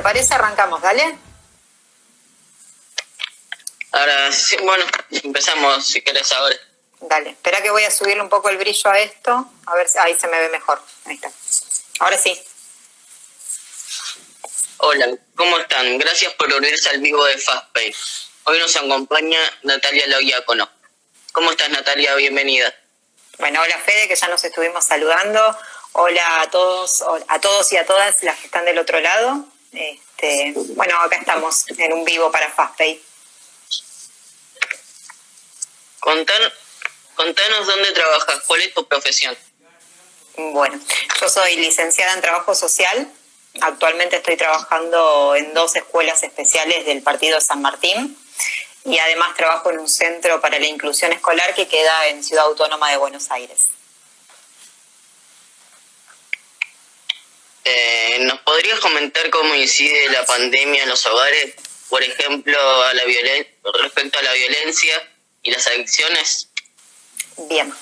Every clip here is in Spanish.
parece, arrancamos, ¿dale? Ahora sí, bueno, empezamos si querés ahora. Dale, espera que voy a subirle un poco el brillo a esto, a ver si ahí se me ve mejor. Ahí está. Ahora sí. Hola, ¿cómo están? Gracias por unirse al vivo de Fastpay. Hoy nos acompaña Natalia Logiacono. ¿Cómo estás, Natalia? Bienvenida. Bueno, hola Fede, que ya nos estuvimos saludando. Hola a todos y a todas las que están del otro lado. Bueno, acá estamos en un vivo para Fastpay. Contanos dónde trabajas, cuál es tu profesión. Bueno, yo soy licenciada en Trabajo Social. Actualmente estoy trabajando en 2 escuelas especiales del Partido San Martín y además trabajo en un centro para la inclusión escolar que queda en Ciudad Autónoma de Buenos Aires. ¿Nos podrías comentar cómo incide la pandemia en los hogares? Por ejemplo, respecto a la violencia y las adicciones. Bien,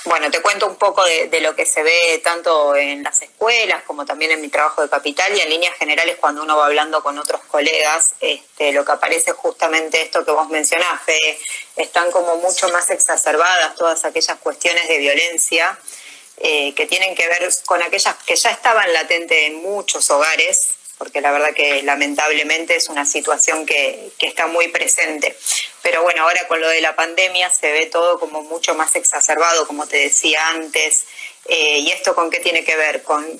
bueno, te cuento un poco de lo que se ve tanto en las escuelas como también en mi trabajo de capital, y en líneas generales cuando uno va hablando con otros colegas, lo que aparece es justamente esto que vos mencionás, Fede. Están como mucho más exacerbadas todas aquellas cuestiones de violencia que tienen que ver con aquellas que ya estaban latentes en muchos hogares, porque la verdad que lamentablemente es una situación que está muy presente. Pero bueno, ahora con lo de la pandemia se ve todo como mucho más exacerbado, como te decía antes. ¿Y esto con qué tiene que ver? Con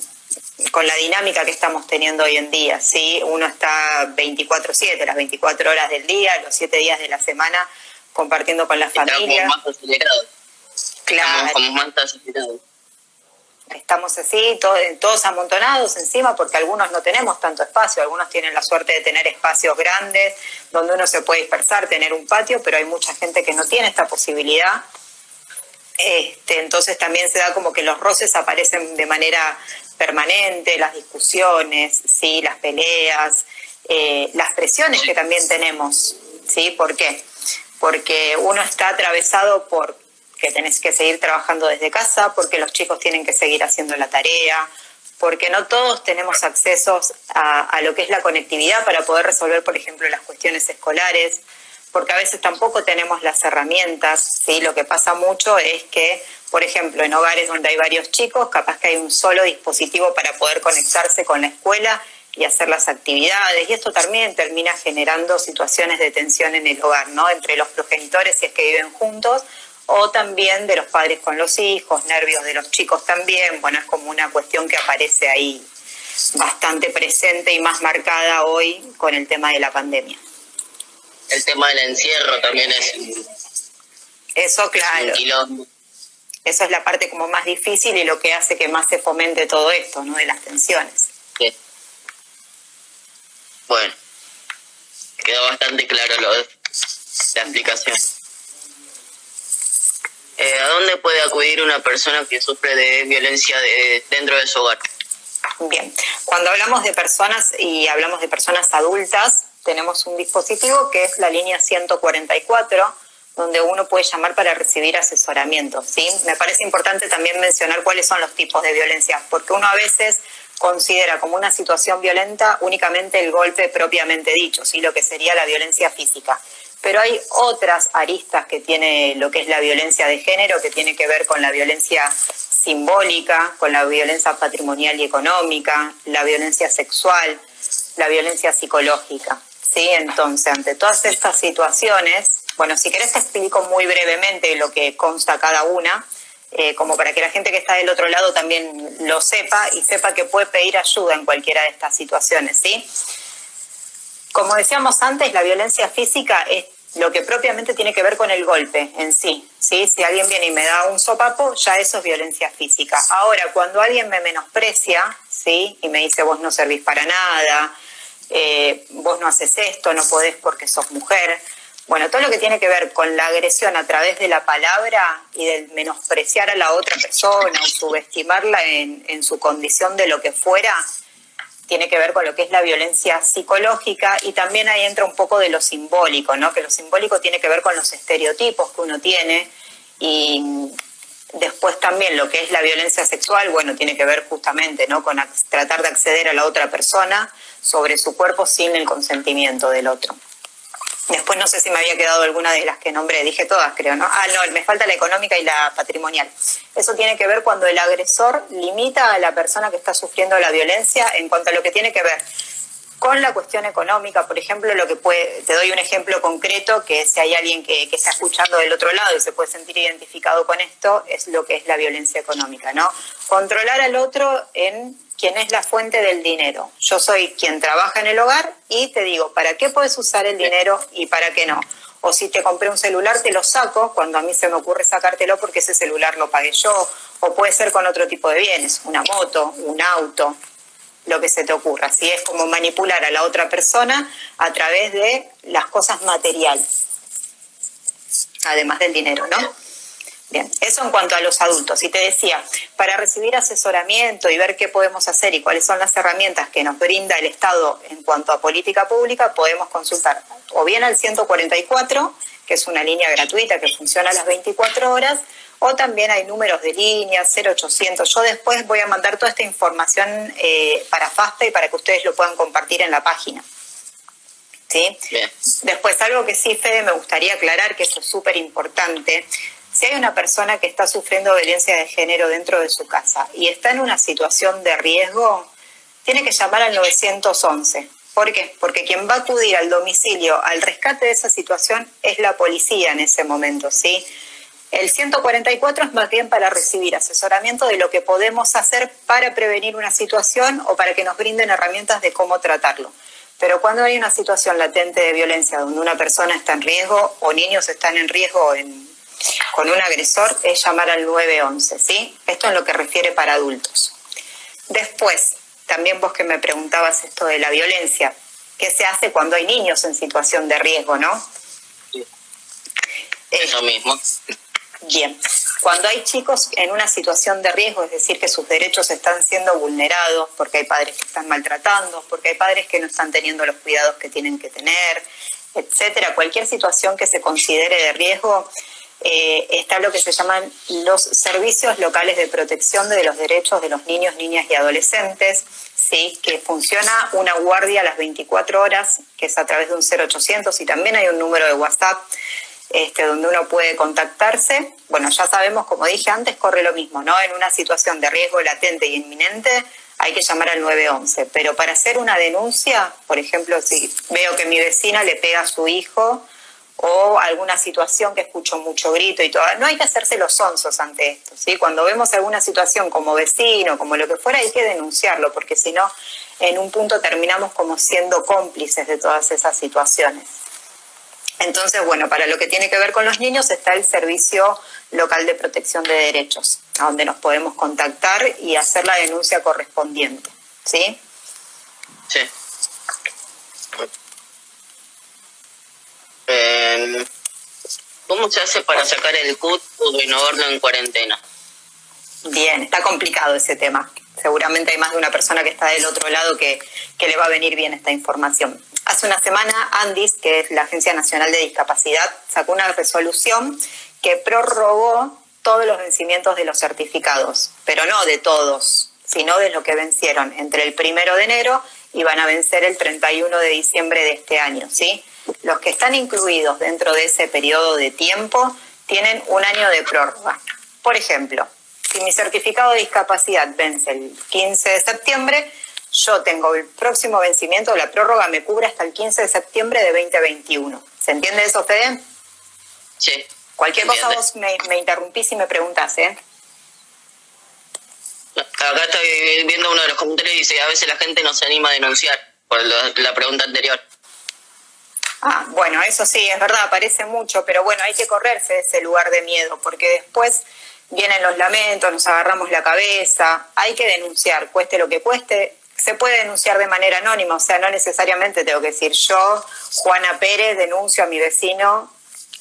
la dinámica que estamos teniendo hoy en día, ¿sí? Uno está 24/7, las 24 horas del día, los 7 días de la semana, compartiendo con la familia. Estamos más acelerados. Claro. Estamos como más acelerados. Estamos así, todos amontonados encima, porque algunos no tenemos tanto espacio, algunos tienen la suerte de tener espacios grandes donde uno se puede dispersar, tener un patio, pero hay mucha gente que no tiene esta posibilidad. Entonces también se da como que los roces aparecen de manera permanente, las discusiones, ¿sí? Las peleas, las presiones que también tenemos, ¿sí? ¿Por qué? Porque uno está atravesado por que tenés que seguir trabajando desde casa, porque los chicos tienen que seguir haciendo la tarea, porque no todos tenemos accesos a lo que es la conectividad para poder resolver, por ejemplo, las cuestiones escolares, porque a veces tampoco tenemos las herramientas, ¿sí? Lo que pasa mucho es que, por ejemplo, en hogares donde hay varios chicos, capaz que hay un solo dispositivo para poder conectarse con la escuela y hacer las actividades, y esto también termina generando situaciones de tensión en el hogar, ¿no? Entre los progenitores, si es que viven juntos, o también de los padres con los hijos, nervios de los chicos también. Bueno, es como una cuestión que aparece ahí bastante presente y más marcada hoy con el tema de la pandemia. El tema del encierro también es eso, claro. Un quilombo. Eso es la parte como más difícil y lo que hace que más se fomente todo esto, ¿no? De las tensiones. Sí. Bueno, quedó bastante claro la explicación. ¿A dónde puede acudir una persona que sufre de violencia dentro de su hogar? Bien, cuando hablamos de personas y hablamos de personas adultas, tenemos un dispositivo que es la línea 144, donde uno puede llamar para recibir asesoramiento, ¿sí? Me parece importante también mencionar cuáles son los tipos de violencia, porque uno a veces considera como una situación violenta únicamente el golpe propiamente dicho, ¿sí? Lo que sería la violencia física. Pero hay otras aristas que tiene lo que es la violencia de género, que tiene que ver con la violencia simbólica, con la violencia patrimonial y económica, la violencia sexual, la violencia psicológica, ¿sí? Entonces, ante todas estas situaciones, bueno, si querés te explico muy brevemente lo que consta cada una, como para que la gente que está del otro lado también lo sepa y sepa que puede pedir ayuda en cualquiera de estas situaciones, ¿sí? Como decíamos antes, la violencia física es lo que propiamente tiene que ver con el golpe en sí, ¿sí? Si alguien viene y me da un sopapo, ya eso es violencia física. Ahora, cuando alguien me menosprecia, ¿sí? Y me dice, vos no servís para nada, vos no haces esto, no podés porque sos mujer. Bueno, todo lo que tiene que ver con la agresión a través de la palabra y del menospreciar a la otra persona o subestimarla en su condición de lo que fuera, tiene que ver con lo que es la violencia psicológica, y también ahí entra un poco de lo simbólico, ¿no? Que lo simbólico tiene que ver con los estereotipos que uno tiene, y Después también lo que es la violencia sexual, bueno, tiene que ver justamente, ¿no?, con tratar de acceder a la otra persona sobre su cuerpo sin el consentimiento del otro. Después no sé si me había quedado alguna de las que nombré, dije todas creo, ¿no? No, me falta la económica y la patrimonial. Eso tiene que ver cuando el agresor limita a la persona que está sufriendo la violencia en cuanto a lo que tiene que ver con la cuestión económica. Por ejemplo, te doy un ejemplo concreto, que si hay alguien que está escuchando del otro lado y se puede sentir identificado con esto, es lo que es la violencia económica, ¿no? Controlar al otro en quién es la fuente del dinero. Yo soy quien trabaja en el hogar y te digo, ¿para qué puedes usar el dinero y para qué no? O si te compré un celular, te lo saco cuando a mí se me ocurre sacártelo porque ese celular lo pagué yo. O puede ser con otro tipo de bienes, una moto, un auto, lo que se te ocurra. Así es como manipular a la otra persona a través de las cosas materiales, además del dinero, ¿no? Bien, eso en cuanto a los adultos. Y te decía, para recibir asesoramiento y ver qué podemos hacer y cuáles son las herramientas que nos brinda el Estado en cuanto a política pública, podemos consultar o bien al 144, que es una línea gratuita que funciona las 24 horas, o también hay números de línea, 0800. Yo después voy a mandar toda esta información para FASPA y para que ustedes lo puedan compartir en la página. ¿Sí? Bien. Después, algo que sí, Fede, me gustaría aclarar, que eso es súper importante. Si hay una persona que está sufriendo violencia de género dentro de su casa y está en una situación de riesgo, tiene que llamar al 911. ¿Por qué? Porque quien va a acudir al domicilio, al rescate de esa situación, es la policía en ese momento, ¿sí? El 144 es más bien para recibir asesoramiento de lo que podemos hacer para prevenir una situación o para que nos brinden herramientas de cómo tratarlo. Pero cuando hay una situación latente de violencia donde una persona está en riesgo o niños están en riesgo con un agresor, es llamar al 911, ¿sí? Esto es lo que refiere para adultos. Después, también vos que me preguntabas esto de la violencia, ¿qué se hace cuando hay niños en situación de riesgo, no? Sí. Eso mismo. Bien, cuando hay chicos en una situación de riesgo, es decir, que sus derechos están siendo vulnerados porque hay padres que están maltratando, porque hay padres que no están teniendo los cuidados que tienen que tener, etcétera, cualquier situación que se considere de riesgo, está lo que se llaman los servicios locales de protección de los derechos de los niños, niñas y adolescentes, ¿sí? Que funciona una guardia a las 24 horas, que es a través de un 0800, y también hay un número de WhatsApp donde uno puede contactarse. Bueno, ya sabemos, como dije antes, corre lo mismo, ¿no? En una situación de riesgo latente y inminente hay que llamar al 911. Pero para hacer una denuncia, por ejemplo, si veo que mi vecina le pega a su hijo o alguna situación que escucho mucho grito y todo, no hay que hacerse los sonsos ante esto, ¿sí? Cuando vemos alguna situación como vecino, como lo que fuera, hay que denunciarlo, porque si no, en un punto terminamos como siendo cómplices de todas esas situaciones. Entonces, bueno, para lo que tiene que ver con los niños está el Servicio Local de Protección de Derechos, a donde nos podemos contactar y hacer la denuncia correspondiente, ¿sí? Sí. ¿Cómo se hace para sacar el CUT o renovarlo en cuarentena? Bien, está complicado ese tema. Seguramente hay más de una persona que está del otro lado que le va a venir bien esta información. Hace una semana, ANDIS, que es la Agencia Nacional de Discapacidad, sacó una resolución que prorrogó todos los vencimientos de los certificados, pero no de todos, sino de lo que vencieron entre el 1 de enero y van a vencer el 31 de diciembre de este año, ¿sí? Los que están incluidos dentro de ese periodo de tiempo tienen un año de prórroga. Por ejemplo, si mi certificado de discapacidad vence el 15 de septiembre, yo tengo el próximo vencimiento, la prórroga me cubre hasta el 15 de septiembre de 2021. ¿Se entiende eso, Fede? Sí. Cualquier cosa vos me interrumpís y me preguntás, ¿eh? Acá estoy viendo uno de los comentarios y dice, a veces la gente no se anima a denunciar por la pregunta anterior. Ah, bueno, eso sí, es verdad, aparece mucho, pero bueno, hay que correrse de ese lugar de miedo, porque después vienen los lamentos, nos agarramos la cabeza, hay que denunciar, cueste lo que cueste. Se puede denunciar de manera anónima, o sea, no necesariamente tengo que decir yo, Juana Pérez, denuncio a mi vecino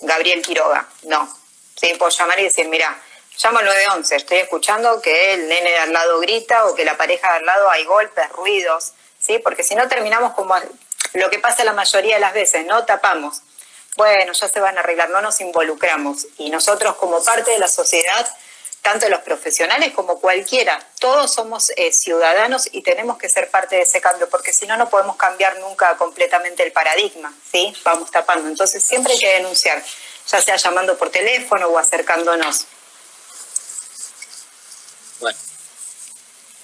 Gabriel Quiroga. No, sí, puedo llamar y decir, mira, llamo al 911, estoy escuchando que el nene de al lado grita o que la pareja de al lado hay golpes, ruidos, ¿sí? Porque si no terminamos como lo que pasa la mayoría de las veces, ¿no? Tapamos. Bueno, ya se van a arreglar, no nos involucramos. Y nosotros como parte de la sociedad tanto los profesionales como cualquiera. Todos somos ciudadanos y tenemos que ser parte de ese cambio, porque si no, no podemos cambiar nunca completamente el paradigma, ¿sí? Vamos tapando. Entonces siempre hay que denunciar, ya sea llamando por teléfono o acercándonos. Bueno,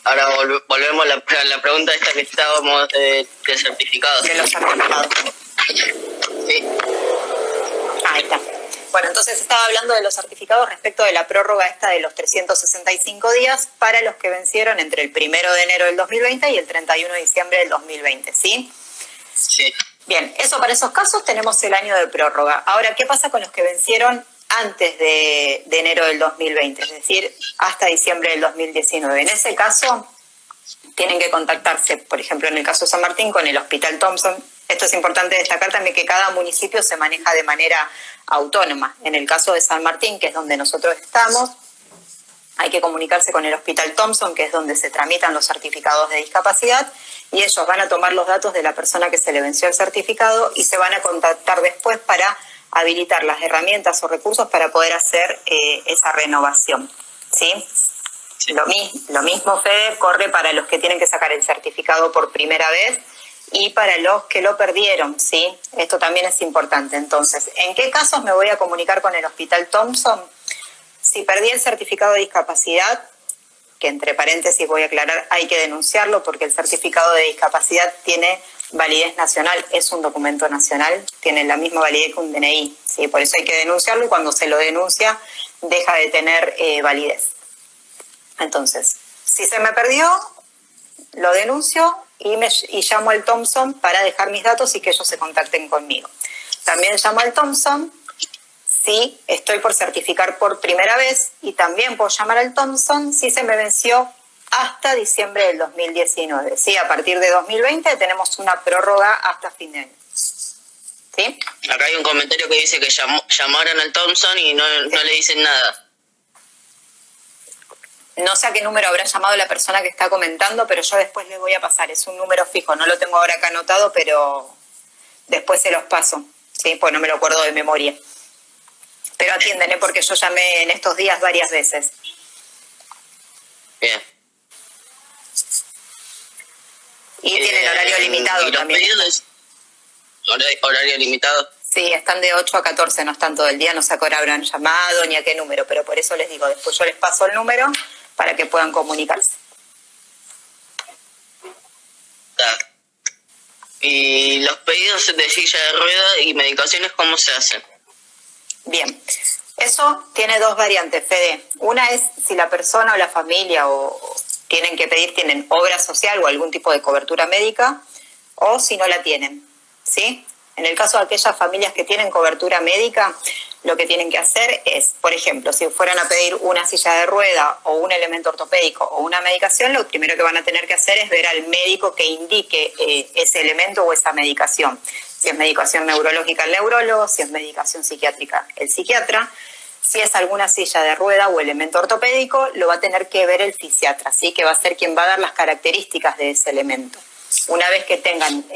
ahora volvemos a la pregunta esta que estábamos de certificados. De los certificados. Sí. Ahí está. Bueno, entonces estaba hablando de los certificados respecto de la prórroga esta de los 365 días para los que vencieron entre el 1 de enero del 2020 y el 31 de diciembre del 2020, ¿sí? Sí. Bien, eso para esos casos tenemos el año de prórroga. Ahora, ¿qué pasa con los que vencieron antes de enero del 2020? Es decir, hasta diciembre del 2019. En ese caso, tienen que contactarse, por ejemplo, en el caso de San Martín, con el Hospital Thompson. Esto es importante destacar también que cada municipio se maneja de manera autónoma. En el caso de San Martín, que es donde nosotros estamos, hay que comunicarse con el Hospital Thompson, que es donde se tramitan los certificados de discapacidad, y ellos van a tomar los datos de la persona que se le venció el certificado y se van a contactar después para habilitar las herramientas o recursos para poder hacer esa renovación, ¿sí? Sí. Lo mismo, Fede, corre para los que tienen que sacar el certificado por primera vez y para los que lo perdieron, ¿sí? Esto también es importante. Entonces, ¿en qué casos me voy a comunicar con el Hospital Thompson? Si perdí el certificado de discapacidad, que entre paréntesis voy a aclarar, hay que denunciarlo porque el certificado de discapacidad tiene validez nacional, es un documento nacional, tiene la misma validez que un DNI, ¿sí? Por eso hay que denunciarlo y cuando se lo denuncia deja de tener validez. Entonces, si se me perdió, lo denuncio y llamo al Thompson para dejar mis datos y que ellos se contacten conmigo. También llamo al Thompson si estoy por certificar por primera vez y también puedo llamar al Thompson si se me venció hasta diciembre del 2019. ¿Sí? A partir de 2020 tenemos una prórroga hasta fin de año. ¿Sí? Acá hay un comentario que dice que llamaron al Thompson y no le dicen nada. No sé a qué número habrá llamado la persona que está comentando, pero yo después les voy a pasar. Es un número fijo, no lo tengo ahora acá anotado, pero después se los paso, ¿sí? Pues no me lo acuerdo de memoria. Pero atienden, porque yo llamé en estos días varias veces. Bien. Y tienen horario limitado ¿y los también. Pedidos? ¿Horario limitado? Sí, están de 8 a 14, no están todo el día, no sé a qué hora habrán llamado ni a qué número, pero por eso les digo, después yo les paso el número para que puedan comunicarse. ¿Y los pedidos de silla de rueda y medicaciones cómo se hacen? Bien, eso tiene dos variantes, Fede. Una es si la persona o la familia o tienen que pedir, tienen obra social o algún tipo de cobertura médica, o si no la tienen, ¿sí? En el caso de aquellas familias que tienen cobertura médica, lo que tienen que hacer es, por ejemplo, si fueran a pedir una silla de rueda o un elemento ortopédico o una medicación, lo primero que van a tener que hacer es ver al médico que indique ese elemento o esa medicación. Si es medicación neurológica, el neurólogo; si es medicación psiquiátrica, el psiquiatra; si es alguna silla de rueda o elemento ortopédico, lo va a tener que ver el fisiatra, ¿sí? Que va a ser quien va a dar las características de ese elemento. Una vez que tengan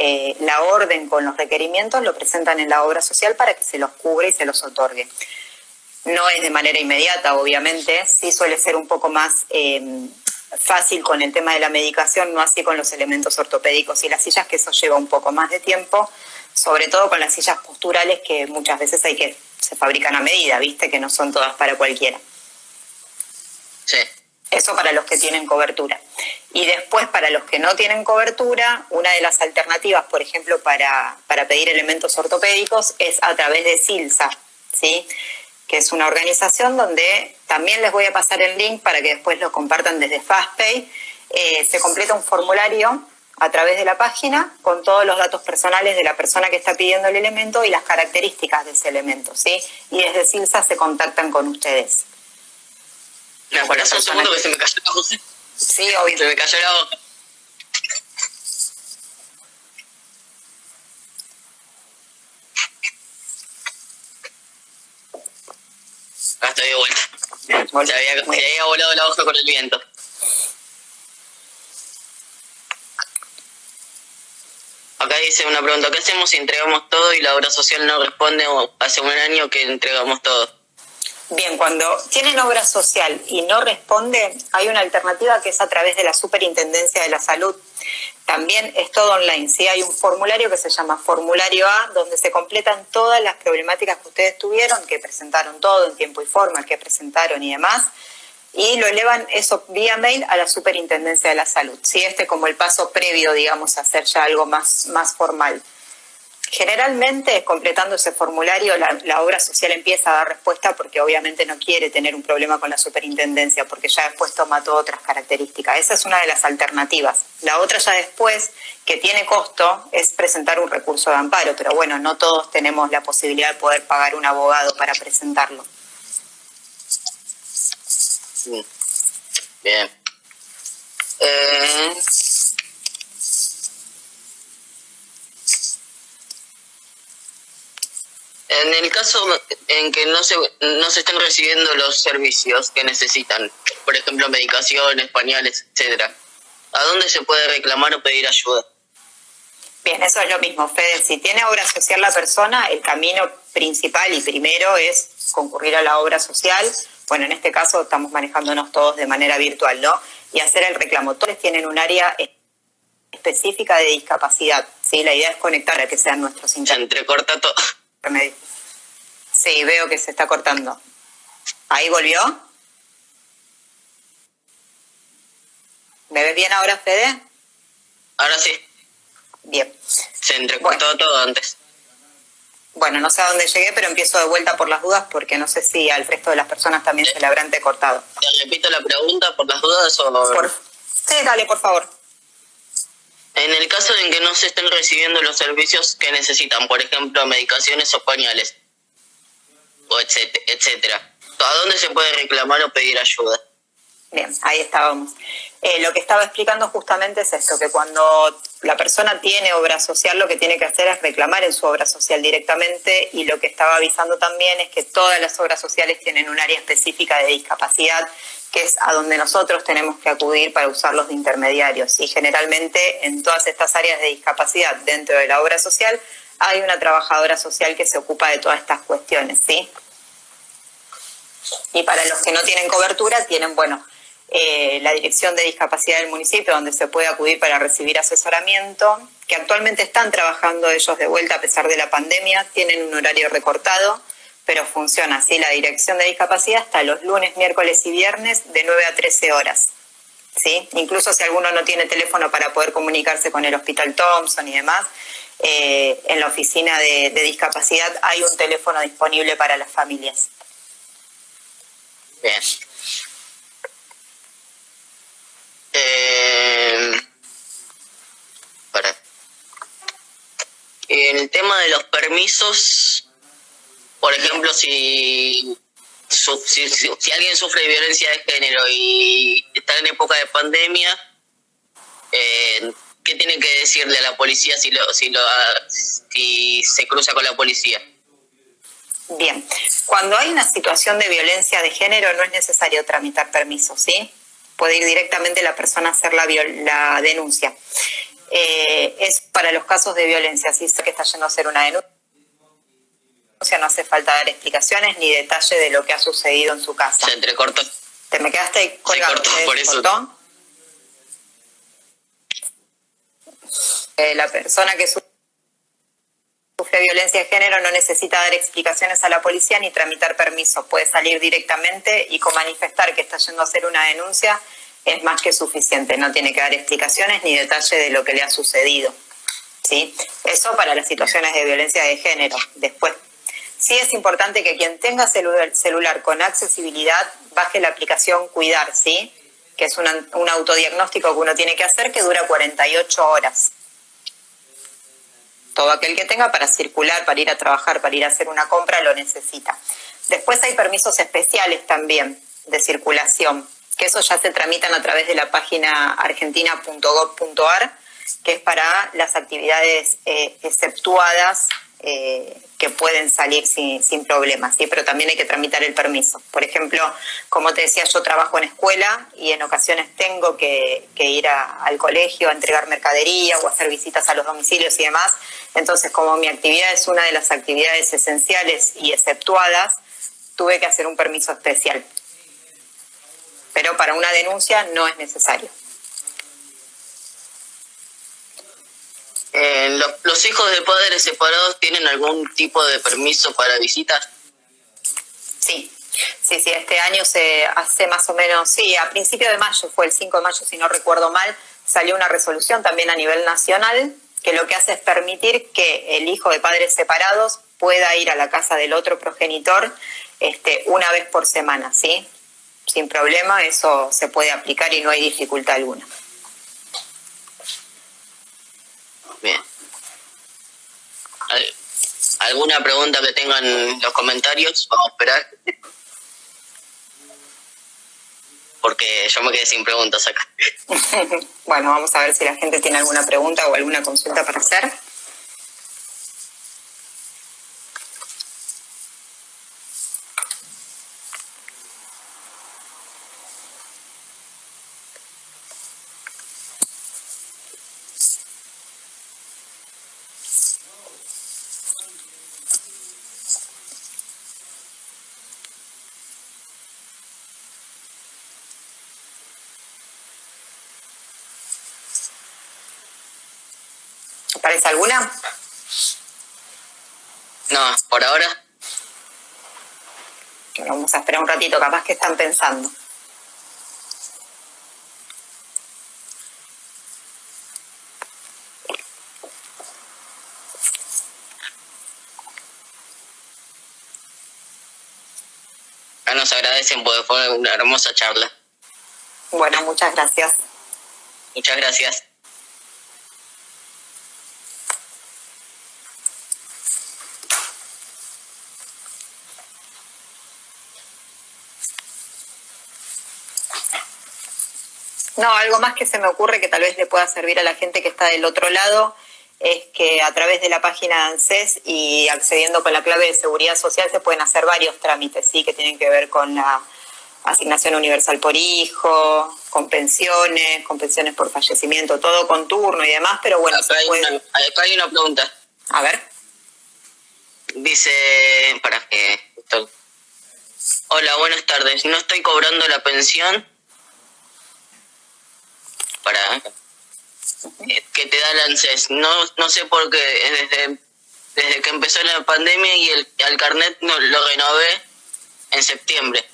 la orden con los requerimientos, lo presentan en la obra social para que se los cubra y se los otorgue. No es de manera inmediata, obviamente, sí suele ser un poco más fácil con el tema de la medicación, no así con los elementos ortopédicos y las sillas, que eso lleva un poco más de tiempo, sobre todo con las sillas posturales, que muchas veces se fabrican a medida, ¿viste? Que no son todas para cualquiera. Sí. Eso para los que tienen cobertura. Y después, para los que no tienen cobertura, una de las alternativas, por ejemplo, para pedir elementos ortopédicos es a través de SILSA, ¿sí? Que es una organización donde también les voy a pasar el link para que después lo compartan desde FastPay. Se completa un formulario a través de la página con todos los datos personales de la persona que está pidiendo el elemento y las características de ese elemento, ¿sí? Y desde SILSA se contactan con ustedes. ¿Me acuerdas un segundo que se me cayó la hoja? Sí, obvio. Se me cayó la hoja. Acá estoy de vuelta. Se había volado la hoja con el viento. Acá dice una pregunta: ¿qué hacemos si entregamos todo y la obra social no responde, o hace un año que entregamos todo? Bien, cuando tienen obra social y no responde, hay una alternativa que es a través de la Superintendencia de la Salud. También es todo online, ¿sí? Hay un formulario que se llama Formulario A, donde se completan todas las problemáticas que ustedes tuvieron, que presentaron todo en tiempo y forma, que presentaron y demás, y lo elevan eso vía mail a la Superintendencia de la Salud, ¿sí? Como el paso previo, digamos, a hacer ya algo más formal. Generalmente, completando ese formulario, la obra social empieza a dar respuesta porque obviamente no quiere tener un problema con la superintendencia, porque ya después toma todas otras características. Esa es una de las alternativas. La otra ya después, que tiene costo, es presentar un recurso de amparo, pero bueno, no todos tenemos la posibilidad de poder pagar un abogado para presentarlo. Bien. En el caso en que no se estén recibiendo los servicios que necesitan, por ejemplo, medicaciones, pañales, etcétera, ¿a dónde se puede reclamar o pedir ayuda? Bien, eso es lo mismo, Fede. Si tiene obra social la persona, el camino principal y primero es concurrir a la obra social. Bueno, en este caso estamos manejándonos todos de manera virtual, ¿no? Y hacer el reclamo. Todos tienen un área específica de discapacidad, ¿sí? La idea es conectar a que sean nuestros intermedios. Se entrecorta todo. Sí, veo que se está cortando. ¿Ahí volvió? ¿Me ves bien ahora, Fede? Ahora sí. Bien. Se entrecortó todo antes. Bueno, no sé a dónde llegué, pero empiezo de vuelta por las dudas porque no sé si al resto de las personas también se le habrá entrecortado. ¿Te repito la pregunta por las dudas o...? Sí, dale, por favor. En el caso en que no se estén recibiendo los servicios que necesitan, por ejemplo, medicaciones o pañales, o etcétera, ¿a dónde se puede reclamar o pedir ayuda? Bien, ahí estábamos. Lo que estaba explicando justamente es esto, que cuando la persona tiene obra social, lo que tiene que hacer es reclamar en su obra social directamente, y lo que estaba avisando también es que todas las obras sociales tienen un área específica de discapacidad, que es a donde nosotros tenemos que acudir para usarlos de intermediarios. Y generalmente en todas estas áreas de discapacidad dentro de la obra social hay una trabajadora social que se ocupa de todas estas cuestiones, ¿sí? Y para los que no tienen cobertura, tienen, la Dirección de Discapacidad del municipio, donde se puede acudir para recibir asesoramiento, que actualmente están trabajando ellos de vuelta a pesar de la pandemia, tienen un horario recortado, pero funciona así la Dirección de Discapacidad hasta los lunes, miércoles y viernes de 9 a 13 horas. ¿Sí? Incluso si alguno no tiene teléfono para poder comunicarse con el Hospital Thompson y demás, en la oficina de discapacidad hay un teléfono disponible para las familias. Bien. En el tema de los permisos, por ejemplo, si alguien sufre de violencia de género y está en época de pandemia, ¿qué tiene que decirle a la policía si se cruza con la policía? Bien, cuando hay una situación de violencia de género no es necesario tramitar permiso, ¿sí? Puede ir directamente la persona a hacer la denuncia. Es para los casos de violencia, si sé que está yendo a hacer una denuncia, no hace falta dar explicaciones ni detalle de lo que ha sucedido en su casa. Se entrecortó. ¿Te me quedaste ahí colgado? Se cortó, por eso. La persona que sufre violencia de género no necesita dar explicaciones a la policía ni tramitar permiso. Puede salir directamente y con manifestar que está yendo a hacer una denuncia es más que suficiente. No tiene que dar explicaciones ni detalle de lo que le ha sucedido, ¿sí? Eso para las situaciones de violencia de género. Después, sí es importante que quien tenga celular con accesibilidad baje la aplicación Cuidar, ¿sí? Que es un autodiagnóstico que uno tiene que hacer que dura 48 horas. Todo aquel que tenga para circular, para ir a trabajar, para ir a hacer una compra, lo necesita. Después hay permisos especiales también de circulación, que eso ya se tramitan a través de la página argentina.gov.ar, que es para las actividades exceptuadas que pueden salir sin problemas, ¿sí? Pero también hay que tramitar el permiso. Por ejemplo, como te decía, yo trabajo en escuela y en ocasiones tengo que ir al colegio a entregar mercadería o hacer visitas a los domicilios y demás. Entonces, como mi actividad es una de las actividades esenciales y exceptuadas, tuve que hacer un permiso especial. Pero para una denuncia no es necesario. ¿Los hijos de padres separados tienen algún tipo de permiso para visitas? Sí, este año se hace más o menos, sí, a principio de mayo, fue el 5 de mayo si no recuerdo mal, salió una resolución también a nivel nacional que lo que hace es permitir que el hijo de padres separados pueda ir a la casa del otro progenitor una vez por semana, ¿sí? Sin problema, eso se puede aplicar y no hay dificultad alguna. Bien. ¿Alguna pregunta que tengan en los comentarios? Vamos a esperar. Porque yo me quedé sin preguntas acá. Bueno, vamos a ver si la gente tiene alguna pregunta o alguna consulta para hacer. ¿Parece alguna? No, por ahora. Bueno, vamos a esperar un ratito, capaz que están pensando. Nos agradecen porque fue una hermosa charla. Bueno, muchas gracias. Muchas gracias. No, algo más que se me ocurre que tal vez le pueda servir a la gente que está del otro lado es que a través de la página de ANSES y accediendo con la clave de seguridad social se pueden hacer varios trámites, ¿sí? Que tienen que ver con la asignación universal por hijo, con pensiones por fallecimiento, todo con turno y demás, pero bueno, acá hay una pregunta. A ver. Dice, para que... Hola, buenas tardes. No estoy cobrando la pensión para que te da el ANSES. No sé por qué. Desde que empezó la pandemia y al carnet lo renové en septiembre.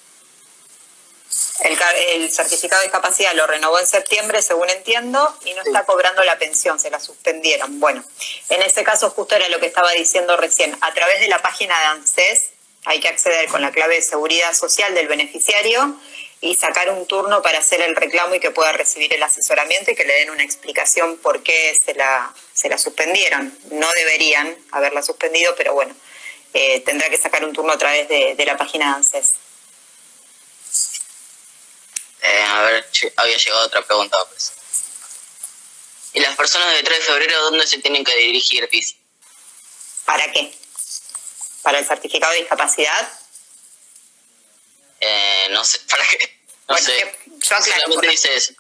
El certificado de discapacidad lo renovó en septiembre, según entiendo, y no está cobrando la pensión, se la suspendieron. Bueno, en ese caso justo era lo que estaba diciendo recién. A través de la página de ANSES hay que acceder con la clave de seguridad social del beneficiario y sacar un turno para hacer el reclamo y que pueda recibir el asesoramiento y que le den una explicación por qué se la suspendieron. No deberían haberla suspendido, pero bueno, tendrá que sacar un turno a través de la página de ANSES. A ver, había llegado otra pregunta. Pues. ¿Y las personas de 3 de febrero dónde se tienen que dirigir, Pis? ¿Para qué? ¿Para el certificado de discapacidad? No sé, ¿para qué? No bueno, sé. Yo aclaro. Solamente dice eso.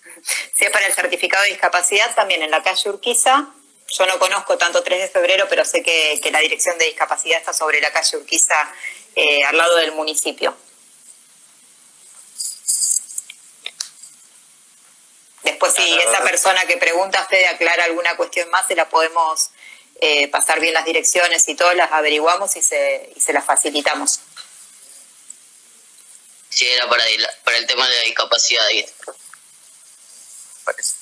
Si es para el certificado de discapacidad, también en la calle Urquiza. Yo no conozco tanto 3 de febrero, pero sé que la dirección de discapacidad está sobre la calle Urquiza, al lado del municipio. Después, si esa persona que pregunta, Fede, aclara alguna cuestión más, se la podemos pasar bien las direcciones y todo, las averiguamos y se las facilitamos. Sí, era para el tema de la discapacidad. Parece.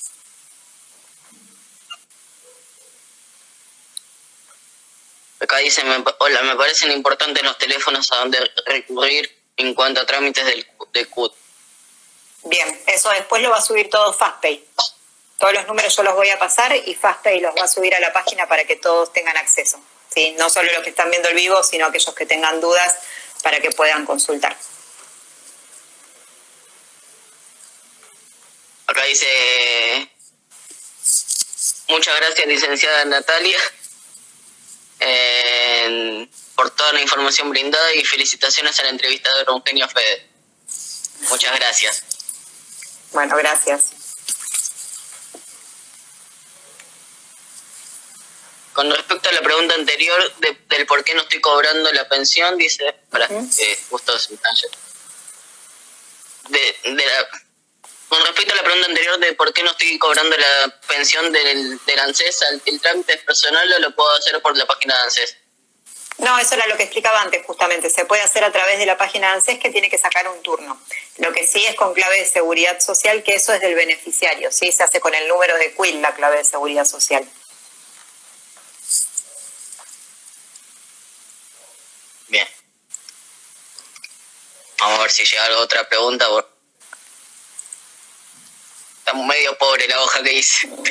Acá dice, hola, me parecen importantes los teléfonos a donde recurrir en cuanto a trámites del CUT. Bien, eso después lo va a subir todo FastPay. Todos los números yo los voy a pasar y FastPay los va a subir a la página para que todos tengan acceso, ¿sí? No solo los que están viendo el vivo, sino aquellos que tengan dudas para que puedan consultar. Acá dice, muchas gracias, licenciada Natalia, por toda la información brindada y felicitaciones al entrevistador Eugenio Fede. Muchas gracias. Bueno, gracias. Con respecto a la pregunta anterior del por qué no estoy cobrando la pensión, dice, justo se me cayó. Con respecto a la pregunta anterior de por qué no estoy cobrando la pensión del ANSES, el trámite es personal o lo puedo hacer por la página de ANSES. No, eso era lo que explicaba antes justamente. Se puede hacer a través de la página de ANSES, que tiene que sacar un turno. Lo que sí es con clave de seguridad social, que eso es del beneficiario. Sí, se hace con el número de CUIL, la clave de seguridad social. Bien. Vamos a ver si llega otra pregunta. Está medio pobre la hoja que hice. No,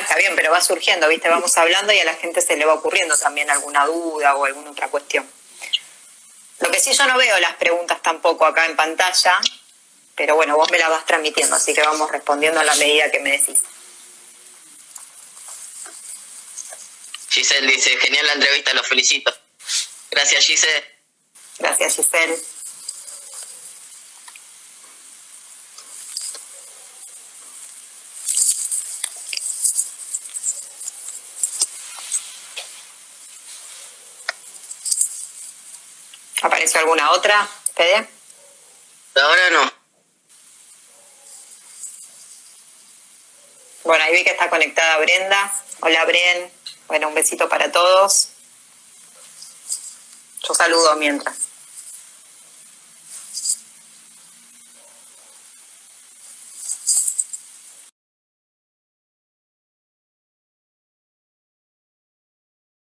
está bien, pero va surgiendo, ¿viste? Vamos hablando y a la gente se le va ocurriendo también alguna duda o alguna otra cuestión. Lo que sí, yo no veo las preguntas tampoco acá en pantalla, pero bueno, vos me las vas transmitiendo, así que vamos respondiendo a la medida que me decís. Giselle dice, genial la entrevista, los felicito. Gracias, Giselle. Gracias, Giselle. ¿Apareció alguna otra, Fede? Ahora no. Bueno, ahí vi que está conectada Brenda. Hola, Bren. Bueno, un besito para todos. Yo saludo mientras.